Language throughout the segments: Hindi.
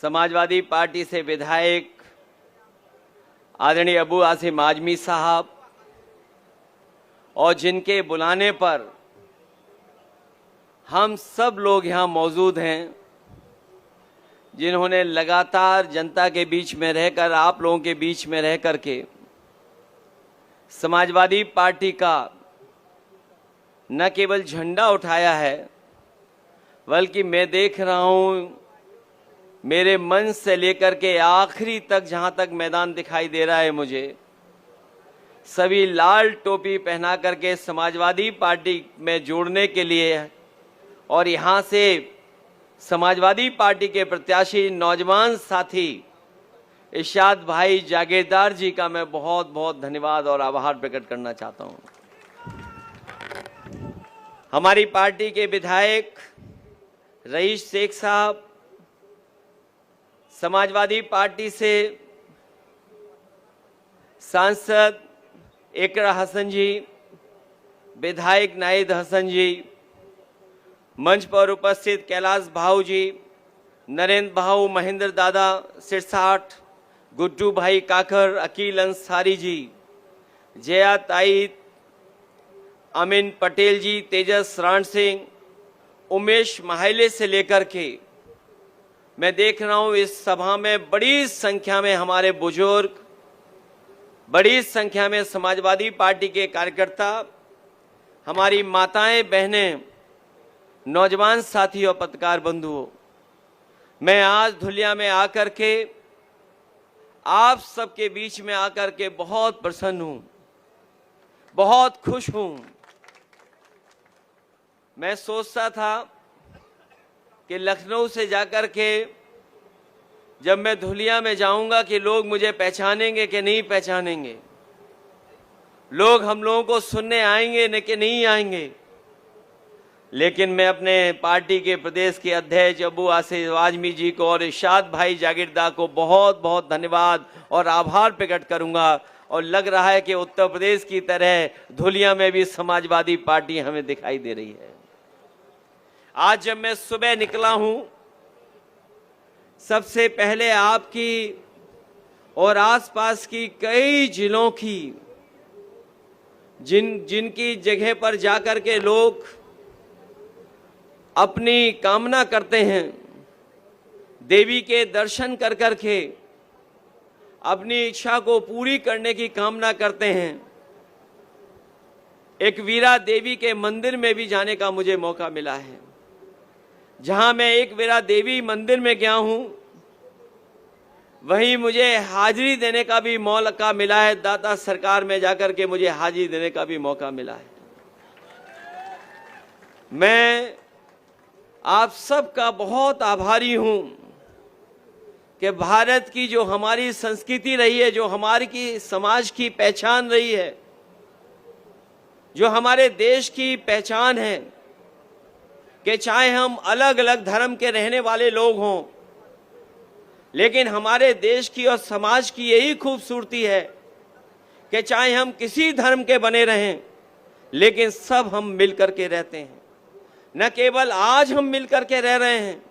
समाजवादी पार्टी से विधायक आदरणीय अबू आसिम आजमी साहब और जिनके बुलाने पर हम सब लोग यहाँ मौजूद हैं, जिन्होंने लगातार जनता के बीच में रहकर, आप लोगों के बीच में रह कर के समाजवादी पार्टी का न केवल झंडा उठाया है, बल्कि मैं देख रहा हूँ मेरे मंच से लेकर के आखिरी तक, जहाँ तक मैदान दिखाई दे रहा है मुझे, सभी लाल टोपी पहना करके समाजवादी पार्टी में जोड़ने के लिए और यहाँ से समाजवादी पार्टी के प्रत्याशी नौजवान साथी इरशाद भाई जागीरदार जी का मैं बहुत बहुत धन्यवाद और आभार प्रकट करना चाहता हूँ। हमारी पार्टी के विधायक रईस शेख साहब, समाजवादी पार्टी से सांसद इकरा हसन जी, विधायक नाहिद हसन जी, मंच पर उपस्थित कैलाश भाऊ जी, नरेंद्र भाऊ, महेंद्र दादा सिरसाठ, गुड्डू भाई काकर, अकील अंसारी जी, जया ताई, अमीन पटेल जी, तेजस रण सिंह, उमेश माहिले से लेकर के मैं देख रहा हूं इस सभा में बड़ी संख्या में हमारे बुजुर्ग, बड़ी संख्या में समाजवादी पार्टी के कार्यकर्ता, हमारी माताएं, बहनें, नौजवान साथी और पत्रकार बंधुओं, मैं आज धुलिया में आकर के आप सबके बीच में आकर के बहुत प्रसन्न हूं, बहुत खुश हूं। मैं सोचता था कि लखनऊ से जाकर के जब मैं धुलिया में जाऊंगा कि लोग मुझे पहचानेंगे कि नहीं पहचानेंगे, लोग हम लोगों को सुनने आएंगे न कि नहीं आएंगे। लेकिन मैं अपने पार्टी के प्रदेश के अध्यक्ष अबू आसिम आजमी जी को और इरशाद भाई जागीरदार को बहुत बहुत धन्यवाद और आभार प्रकट करूंगा। और लग रहा है कि उत्तर प्रदेश की तरह धुलिया में भी समाजवादी पार्टी हमें दिखाई दे रही है। आज जब मैं सुबह निकला हूं, सबसे पहले आपकी और आसपास की कई जिलों की जिनकी जगह पर जाकर के लोग अपनी कामना करते हैं, देवी के दर्शन कर कर के अपनी इच्छा को पूरी करने की कामना करते हैं, एक वीरा देवी के मंदिर में भी जाने का मुझे मौका मिला है। जहां मैं एक वीरा देवी मंदिर में गया हूं, वहीं मुझे हाजिरी देने का भी मौका मिला है। दाता सरकार में जाकर के मुझे हाजिरी देने का भी मौका मिला है। मैं आप सबका बहुत आभारी हूं कि भारत की जो हमारी संस्कृति रही है, जो हमारी की समाज की पहचान रही है, जो हमारे देश की पहचान है, कि चाहे हम अलग अलग धर्म के रहने वाले लोग हों, लेकिन हमारे देश की और समाज की यही खूबसूरती है कि चाहे हम किसी धर्म के बने रहें, लेकिन सब हम मिलकर के रहते हैं। न केवल आज हम मिलकर के रह रहे हैं,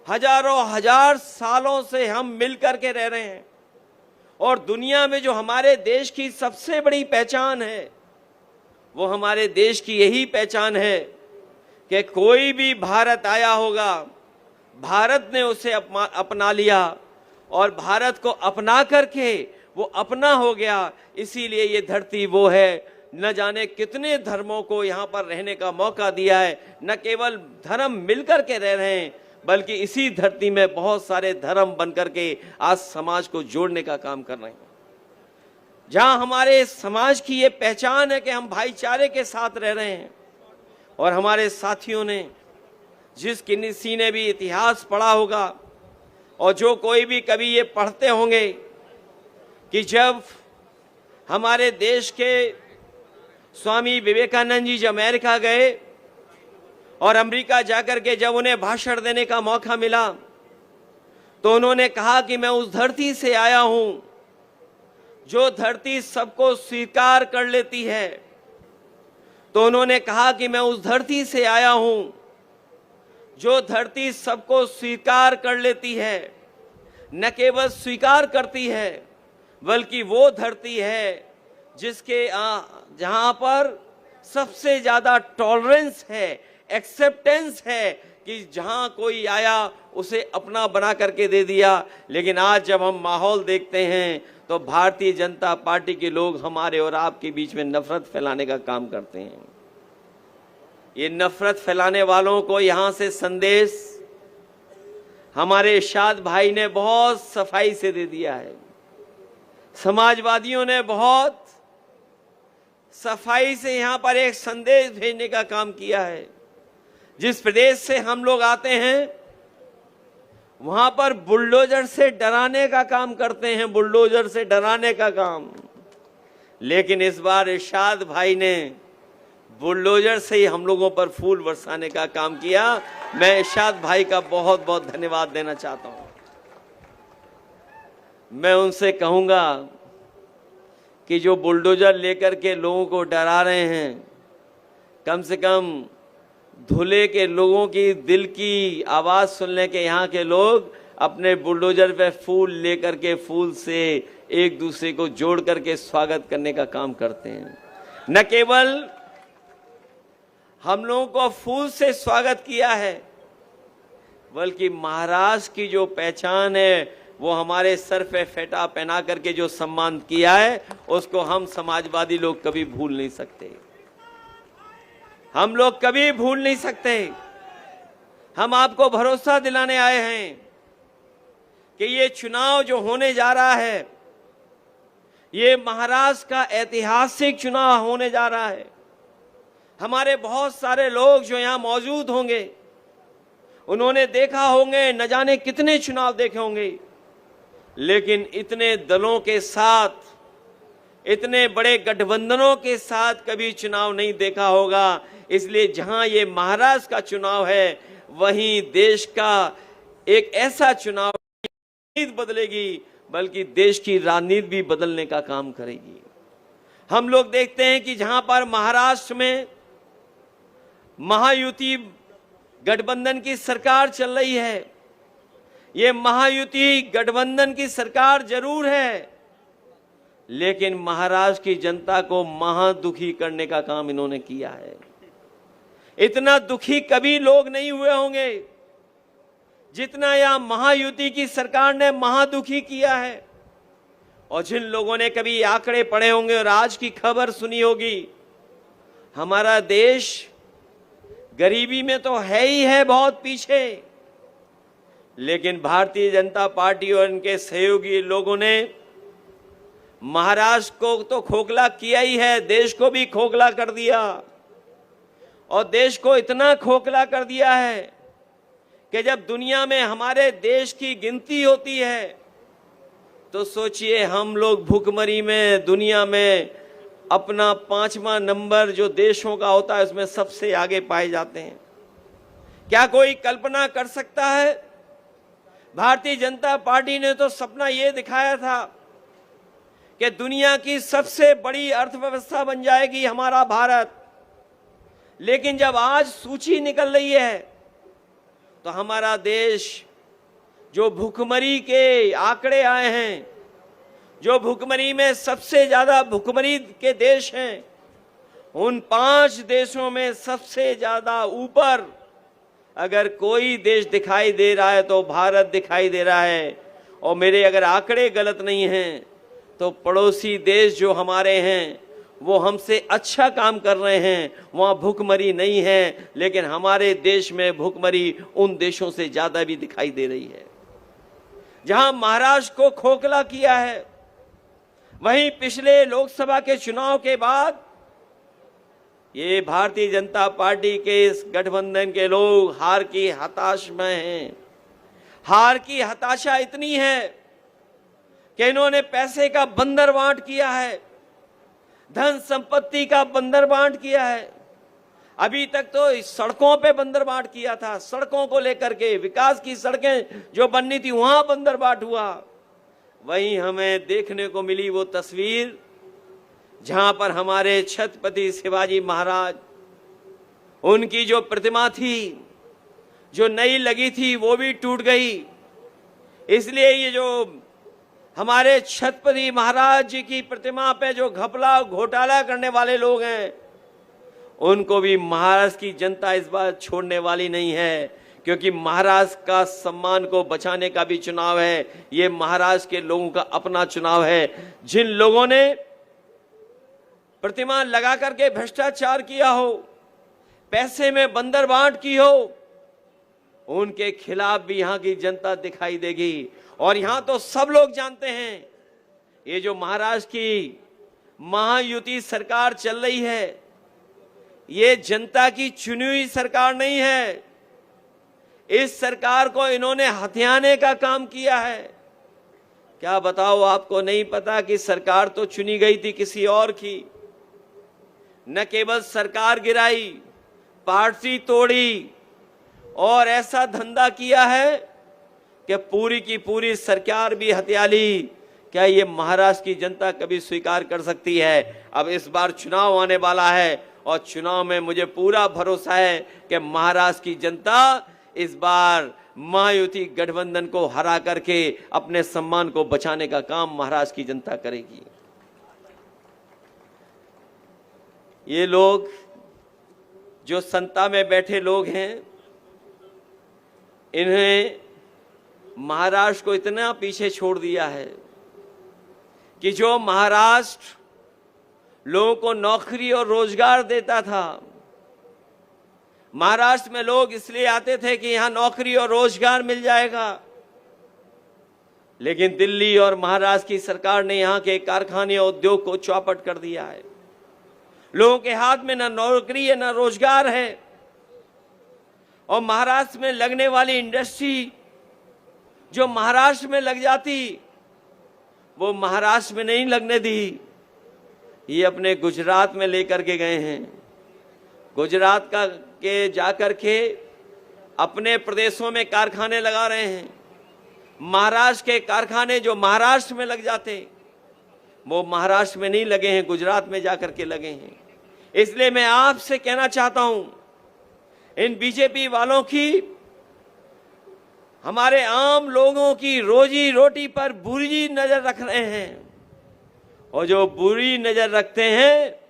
हजारों हजार सालों से हम मिलकर के रह रहे हैं। और दुनिया में जो हमारे देश की सबसे बड़ी पहचान है, वो हमारे देश की यही पहचान है कि कोई भी भारत आया होगा, भारत ने उसे अपना लिया और भारत को अपना करके वो अपना हो गया। इसीलिए ये धरती वो है, न जाने कितने धर्मों को यहाँ पर रहने का मौका दिया है। न केवल धर्म मिलकर के रह रहे हैं, बल्कि इसी धरती में बहुत सारे धर्म बनकर के आज समाज को जोड़ने का काम कर रहे हैं। जहाँ हमारे समाज की ये पहचान है कि हम भाईचारे के साथ रह रहे हैं। और हमारे साथियों ने, जिस किसी ने भी इतिहास पढ़ा होगा और जो कोई भी कभी ये पढ़ते होंगे कि जब हमारे देश के स्वामी विवेकानंद जी जब अमेरिका गए और अमेरिका जाकर के जब उन्हें भाषण देने का मौका मिला, तो उन्होंने कहा कि मैं उस धरती से आया हूं जो धरती सबको स्वीकार कर लेती है। तो उन्होंने कहा कि मैं उस धरती से आया हूं जो धरती सबको स्वीकार कर लेती है, न केवल स्वीकार करती है बल्कि वो धरती है जिसके जहां पर सबसे ज्यादा टॉलरेंस है, एक्सेप्टेंस है कि जहां कोई आया उसे अपना बना करके दे दिया। लेकिन आज जब हम माहौल देखते हैं तो भारतीय जनता पार्टी के लोग हमारे और आपके बीच में नफरत फैलाने का काम करते हैं। ये नफरत फैलाने वालों को यहां से संदेश हमारे इरशाद भाई ने बहुत सफाई से दे दिया है। समाजवादियों ने बहुत सफाई से यहां पर एक संदेश भेजने का काम किया है। जिस प्रदेश से हम लोग आते हैं वहां पर बुलडोजर से डराने का काम करते हैं, बुलडोजर से डराने का काम। लेकिन इस बार इरशाद भाई ने बुलडोजर से ही हम लोगों पर फूल बरसाने का काम किया। मैं इरशाद भाई का बहुत बहुत धन्यवाद देना चाहता हूं। मैं उनसे कहूंगा कि जो बुलडोजर लेकर के लोगों को डरा रहे हैं, कम से कम धुले के लोगों की दिल की आवाज सुनने के यहाँ के लोग अपने बुलडोजर पे फूल लेकर के फूल से एक दूसरे को जोड़ करके स्वागत करने का काम करते हैं। न केवल हम लोगों को फूल से स्वागत किया है बल्कि महाराष्ट्र की जो पहचान है वो हमारे सर पे फेटा पहना करके जो सम्मान किया है उसको हम समाजवादी लोग कभी भूल नहीं सकते। हम लोग कभी भूल नहीं सकते। हम आपको भरोसा दिलाने आए हैं कि ये चुनाव जो होने जा रहा है ये महाराष्ट्र का ऐतिहासिक चुनाव होने जा रहा है। हमारे बहुत सारे लोग जो यहां मौजूद होंगे उन्होंने देखा होंगे, न जाने कितने चुनाव देखे होंगे, लेकिन इतने दलों के साथ, इतने बड़े गठबंधनों के साथ कभी चुनाव नहीं देखा होगा। इसलिए जहां ये महाराष्ट्र का चुनाव है वहीं देश का एक ऐसा चुनाव बदलेगी बल्कि देश की राजनीति भी बदलने का काम करेगी। हम लोग देखते हैं कि जहां पर महाराष्ट्र में महायुति गठबंधन की सरकार चल रही है, ये महायुति गठबंधन की सरकार जरूर है लेकिन महाराष्ट्र की जनता को महादुखी करने का काम इन्होंने किया है। इतना दुखी कभी लोग नहीं हुए होंगे जितना यह महायुति की सरकार ने महादुखी किया है। और जिन लोगों ने कभी आंकड़े पढ़े होंगे और आज की खबर सुनी होगी, हमारा देश गरीबी में तो है ही है बहुत पीछे, लेकिन भारतीय जनता पार्टी और इनके सहयोगी लोगों ने महाराष्ट्र को तो खोखला किया ही है, देश को भी खोखला कर दिया। और देश को इतना खोखला कर दिया है कि जब दुनिया में हमारे देश की गिनती होती है तो सोचिए हम लोग भुखमरी में दुनिया में अपना 5वां नंबर जो देशों का होता है उसमें सबसे आगे पाए जाते हैं। क्या कोई कल्पना कर सकता है? भारतीय जनता पार्टी ने तो सपना यह दिखाया था कि दुनिया की सबसे बड़ी अर्थव्यवस्था बन जाएगी हमारा भारत, लेकिन जब आज सूची निकल रही है तो हमारा देश जो भुखमरी के आंकड़े आए हैं, जो भुखमरी में सबसे ज्यादा भुखमरी के देश हैं, उन 5 देशों में सबसे ज्यादा ऊपर अगर कोई देश दिखाई दे रहा है तो भारत दिखाई दे रहा है। और मेरे अगर आंकड़े गलत नहीं हैं तो पड़ोसी देश जो हमारे हैं वो हमसे अच्छा काम कर रहे हैं, वहां भुखमरी नहीं है, लेकिन हमारे देश में भुखमरी उन देशों से ज्यादा भी दिखाई दे रही है। जहां महाराष्ट्र को खोखला किया है वहीं पिछले लोकसभा के चुनाव के बाद ये भारतीय जनता पार्टी के इस गठबंधन के लोग हार की हताश में हैं। हार की हताशा इतनी है कि इन्होंने पैसे का बंदरबांट किया है, धन संपत्ति का बंदरबांट किया है। अभी तक तो सड़कों पे बंदरबांट किया था, सड़कों को लेकर के विकास की सड़कें जो बननी थी वहां बंदरबांट हुआ। वहीं हमें देखने को मिली वो तस्वीर जहां पर हमारे छत्रपति शिवाजी महाराज, उनकी जो प्रतिमा थी, जो नई लगी थी वो भी टूट गई। इसलिए ये जो हमारे छत्रपति महाराज जी की प्रतिमा पे जो घपला घोटाला करने वाले लोग हैं, उनको भी महाराष्ट्र की जनता इस बार छोड़ने वाली नहीं है, क्योंकि महाराष्ट्र का सम्मान को बचाने का भी चुनाव है। ये महाराष्ट्र के लोगों का अपना चुनाव है। जिन लोगों ने प्रतिमा लगा करके भ्रष्टाचार किया हो, पैसे में बंदर बांट की हो, उनके खिलाफ भी यहां की जनता दिखाई देगी। और यहां तो सब लोग जानते हैं, ये जो महाराष्ट्र की महायुति सरकार चल रही है, ये जनता की चुनी हुई सरकार नहीं है। इस सरकार को इन्होंने हथियाने का काम किया है। क्या बताओ, आपको नहीं पता कि सरकार तो चुनी गई थी किसी और की। न केवल सरकार गिराई, पार्टी तोड़ी और ऐसा धंधा किया है कि पूरी की पूरी सरकार भी हत्या ली। क्या ये महाराष्ट्र की जनता कभी स्वीकार कर सकती है? अब इस बार चुनाव आने वाला है और चुनाव में मुझे पूरा भरोसा है कि महाराष्ट्र की जनता इस बार महायुति गठबंधन को हरा करके अपने सम्मान को बचाने का काम महाराष्ट्र की जनता करेगी। ये लोग जो सत्ता में बैठे लोग हैं, इन्हें महाराष्ट्र को इतना पीछे छोड़ दिया है कि जो महाराष्ट्र लोगों को नौकरी और रोजगार देता था, महाराष्ट्र में लोग इसलिए आते थे कि यहां नौकरी और रोजगार मिल जाएगा, लेकिन दिल्ली और महाराष्ट्र की सरकार ने यहां के कारखाने और उद्योग को चौपट कर दिया है। लोगों के हाथ में ना नौकरी है ना रोजगार है, और महाराष्ट्र में लगने वाली इंडस्ट्री जो महाराष्ट्र में लग जाती, वो महाराष्ट्र में नहीं लगने दी, ये अपने गुजरात में लेकर के गए हैं। गुजरात का के जाकर के अपने प्रदेशों में कारखाने लगा रहे हैं। महाराष्ट्र के कारखाने जो महाराष्ट्र में लग जाते, वो महाराष्ट्र में नहीं लगे हैं, गुजरात में जाकर के लगे हैं। इसलिए मैं आपसे कहना चाहता हूं, इन बीजेपी वालों की हमारे आम लोगों की रोजी रोटी पर बुरी नजर रख रहे हैं, और जो बुरी नजर रखते हैं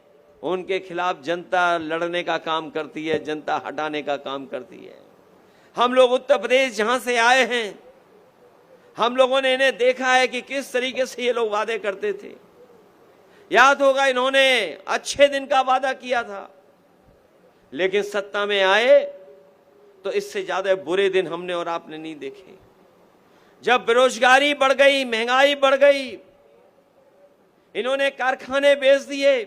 उनके खिलाफ जनता लड़ने का काम करती है, जनता हटाने का काम करती है। हम लोग उत्तर प्रदेश जहां से आए हैं, हम लोगों ने इन्हें देखा है कि किस तरीके से ये लोग वादे करते थे। याद होगा, इन्होंने अच्छे दिन का वादा किया था, लेकिन सत्ता में आए तो इससे ज्यादा बुरे दिन हमने और आपने नहीं देखे। जब बेरोजगारी बढ़ गई, महंगाई बढ़ गई, इन्होंने कारखाने बेच दिए,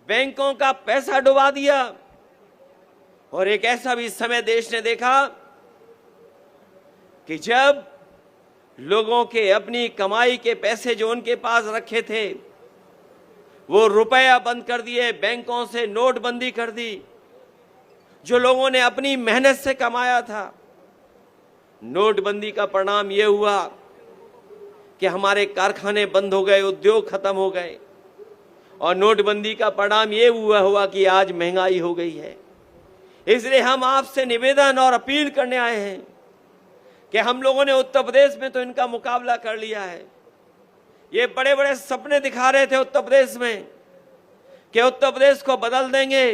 बैंकों का पैसा डुबा दिया, और एक ऐसा भी समय देश ने देखा कि जब लोगों के अपनी कमाई के पैसे जो उनके पास रखे थे, वो रुपया बंद कर दिए, बैंकों से नोटबंदी कर दी। जो लोगों ने अपनी मेहनत से कमाया था, नोटबंदी का परिणाम यह हुआ कि हमारे कारखाने बंद हो गए, उद्योग खत्म हो गए, और नोटबंदी का परिणाम यह हुआ कि आज महंगाई हो गई है। इसलिए हम आपसे निवेदन और अपील करने आए हैं कि हम लोगों ने उत्तर प्रदेश में तो इनका मुकाबला कर लिया है। ये बड़े बड़े सपने दिखा रहे थे उत्तर प्रदेश में कि उत्तर प्रदेश को बदल देंगे,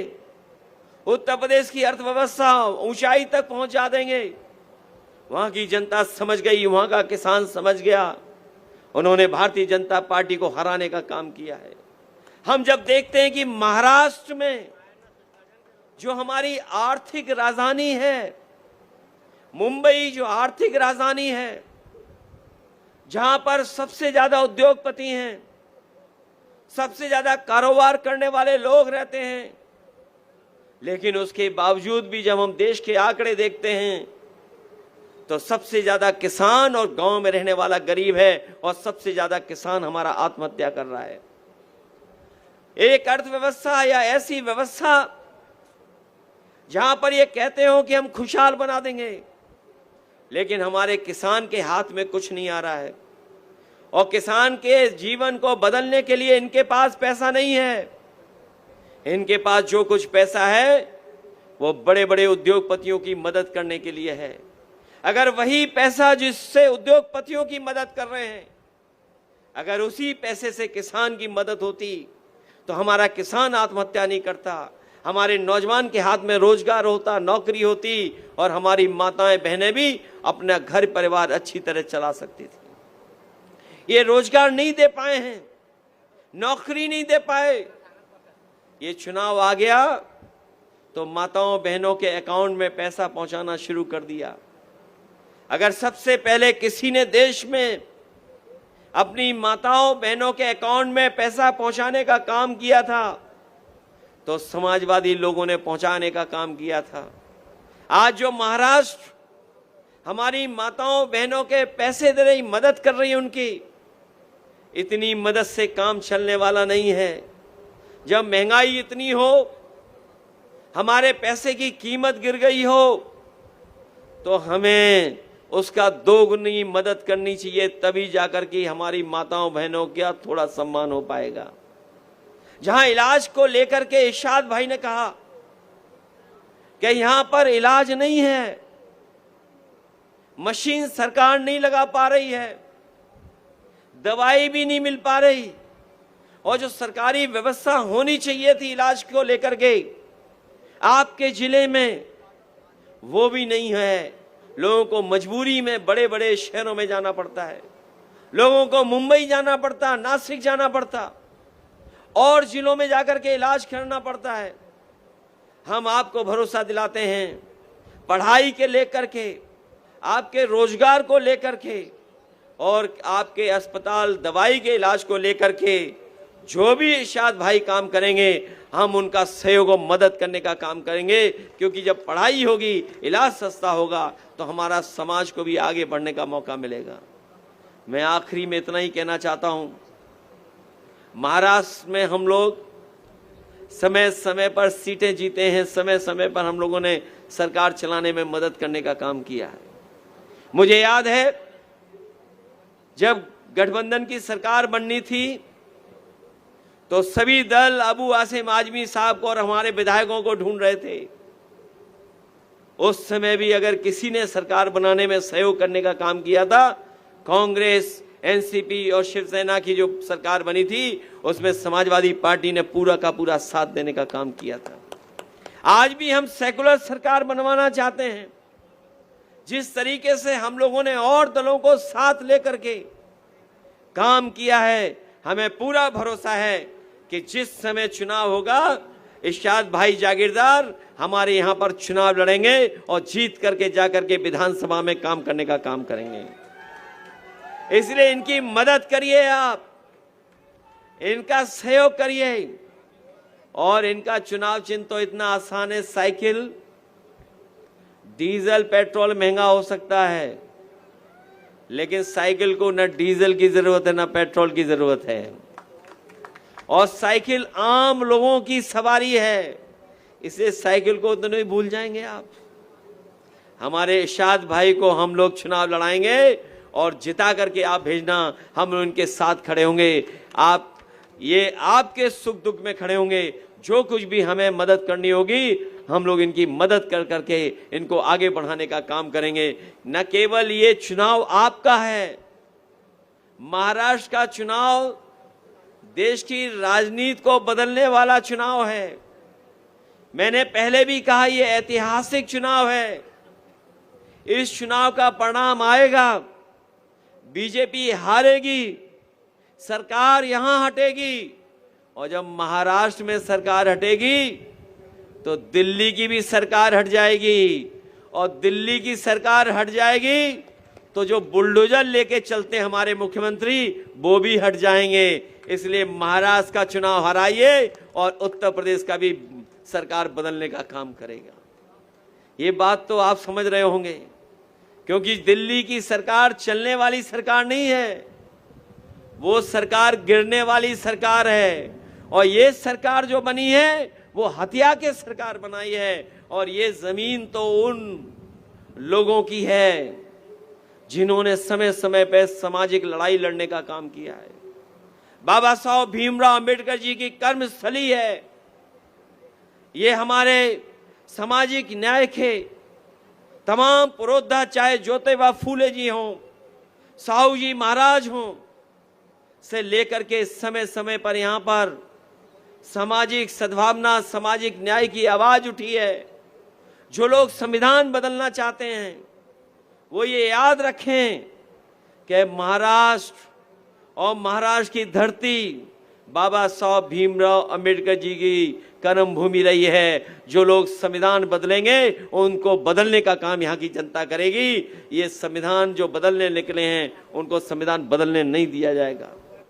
उत्तर प्रदेश की अर्थव्यवस्था ऊंचाई तक पहुंचा देंगे। वहां की जनता समझ गई, वहां का किसान समझ गया, उन्होंने भारतीय जनता पार्टी को हराने का काम किया है। हम जब देखते हैं कि महाराष्ट्र में जो हमारी आर्थिक राजधानी है, मुंबई जो आर्थिक राजधानी है, जहां पर सबसे ज्यादा उद्योगपति हैं, सबसे ज्यादा कारोबार करने वाले लोग रहते हैं, लेकिन उसके बावजूद भी जब हम देश के आंकड़े देखते हैं तो सबसे ज्यादा किसान और गांव में रहने वाला गरीब है, और सबसे ज्यादा किसान हमारा आत्महत्या कर रहा है। एक अर्थव्यवस्था या ऐसी व्यवस्था जहां पर ये कहते हो कि हम खुशहाल बना देंगे, लेकिन हमारे किसान के हाथ में कुछ नहीं आ रहा है, और किसान के जीवन को बदलने के लिए इनके पास पैसा नहीं है। इनके पास जो कुछ पैसा है वो बड़े बड़े उद्योगपतियों की मदद करने के लिए है। अगर वही पैसा जिससे उद्योगपतियों की मदद कर रहे हैं, अगर उसी पैसे से किसान की मदद होती तो हमारा किसान आत्महत्या नहीं करता, हमारे नौजवान के हाथ में रोजगार होता, नौकरी होती और हमारी माताएं बहनें भी अपना घर परिवार अच्छी तरह चला सकती थी। ये रोजगार नहीं दे पाए हैं, नौकरी नहीं दे पाए, ये चुनाव आ गया तो माताओं बहनों के अकाउंट में पैसा पहुंचाना शुरू कर दिया। अगर सबसे पहले किसी ने देश में अपनी माताओं बहनों के अकाउंट में पैसा पहुंचाने का काम किया था तो समाजवादी लोगों ने पहुंचाने का काम किया था। आज जो महाराष्ट्र हमारी माताओं बहनों के पैसे दे रही, मदद कर रही है, उनकी इतनी मदद से काम चलने वाला नहीं है। जब महंगाई इतनी हो, हमारे पैसे की कीमत गिर गई हो, तो हमें उसका दोगुनी मदद करनी चाहिए, तभी जाकर के हमारी माताओं बहनों का थोड़ा सम्मान हो पाएगा। जहां इलाज को लेकर के इरशाद भाई ने कहा कि यहां पर इलाज नहीं है, मशीन सरकार नहीं लगा पा रही है, दवाई भी नहीं मिल पा रही, और जो सरकारी व्यवस्था होनी चाहिए थी इलाज को लेकर के आपके जिले में, वो भी नहीं है। लोगों को मजबूरी में बड़े बड़े शहरों में जाना पड़ता है, लोगों को मुंबई जाना पड़ता, नासिक जाना पड़ता, और जिलों में जाकर के इलाज करना पड़ता है। हम आपको भरोसा दिलाते हैं, पढ़ाई के लेकर के, आपके रोजगार को लेकर के और आपके अस्पताल दवाई के इलाज को लेकर के जो भी इरशाद भाई काम करेंगे, हम उनका सहयोग और मदद करने का काम करेंगे। क्योंकि जब पढ़ाई होगी, इलाज सस्ता होगा, तो हमारा समाज को भी आगे बढ़ने का मौका मिलेगा। मैं आखिरी में इतना ही कहना चाहता हूं, महाराष्ट्र में हम लोग समय समय पर सीटें जीते हैं, समय समय पर हम लोगों ने सरकार चलाने में मदद करने का काम किया है। मुझे याद है जब गठबंधन की सरकार बननी थी तो सभी दल अबू आसिम आजमी साहब को और हमारे विधायकों को ढूंढ रहे थे। उस समय भी अगर किसी ने सरकार बनाने में सहयोग करने का काम किया था, कांग्रेस, एनसीपी और शिवसेना की जो सरकार बनी थी, उसमें समाजवादी पार्टी ने पूरा का पूरा साथ देने का काम किया था। आज भी हम सेकुलर सरकार बनवाना चाहते हैं। जिस तरीके से हम लोगों ने और दलों को साथ लेकर के काम किया है, हमें पूरा भरोसा है कि जिस समय चुनाव होगा, इरशाद भाई जागीरदार हमारे यहां पर चुनाव लड़ेंगे और जीत करके जाकर के विधानसभा में काम करने का काम करेंगे। इसलिए इनकी मदद करिए, आप इनका सहयोग करिए। और इनका चुनाव चिन्ह तो इतना आसान है, साइकिल। डीजल पेट्रोल महंगा हो सकता है, लेकिन साइकिल को न डीजल की जरूरत है, न पेट्रोल की जरूरत है। और साइकिल आम लोगों की सवारी है, इसलिए साइकिल को तो नहीं भूल जाएंगे आप। हमारे इरशाद भाई को हम लोग चुनाव लड़ाएंगे और जिता करके आप भेजना, हम उनके साथ खड़े होंगे। आप ये आपके सुख दुख में खड़े होंगे। जो कुछ भी हमें मदद करनी होगी, हम लोग इनकी मदद कर करके इनको आगे बढ़ाने का काम करेंगे। न केवल ये चुनाव आपका है, महाराष्ट्र का चुनाव देश की राजनीति को बदलने वाला चुनाव है। मैंने पहले भी कहा, ये ऐतिहासिक चुनाव है। इस चुनाव का परिणाम आएगा, बीजेपी हारेगी, सरकार यहां हटेगी, और जब महाराष्ट्र में सरकार हटेगी तो दिल्ली की भी सरकार हट जाएगी, और दिल्ली की सरकार हट जाएगी तो जो बुलडोजर लेके चलते हमारे मुख्यमंत्री, वो भी हट जाएंगे। इसलिए महाराष्ट्र का चुनाव हराइए और उत्तर प्रदेश का भी सरकार बदलने का काम करेगा। ये बात तो आप समझ रहे होंगे, क्योंकि दिल्ली की सरकार चलने वाली सरकार नहीं है, वो सरकार गिरने वाली सरकार है। और ये सरकार जो बनी है, वो हत्या के सरकार बनाई है। और ये जमीन तो उन लोगों की है जिन्होंने समय समय पर सामाजिक लड़ाई लड़ने का काम किया है। बाबा साहब भीमराव अंबेडकर जी की कर्मस्थली है। ये हमारे सामाजिक न्याय के तमाम पुरोधा, चाहे ज्योतिबा फूले जी हों, साहू जी महाराज हों, से लेकर के समय समय पर यहां पर सामाजिक सद्भावना, सामाजिक न्याय की आवाज उठी है। जो लोग संविधान बदलना चाहते हैं वो ये याद रखें कि महाराष्ट्र और महाराष्ट्र की धरती बाबा साहब भीमराव अंबेडकर जी की कर्म भूमि रही है। जो लोग संविधान बदलेंगे उनको बदलने का काम यहाँ की जनता करेगी। ये संविधान जो बदलने निकले हैं उनको संविधान बदलने नहीं दिया जाएगा।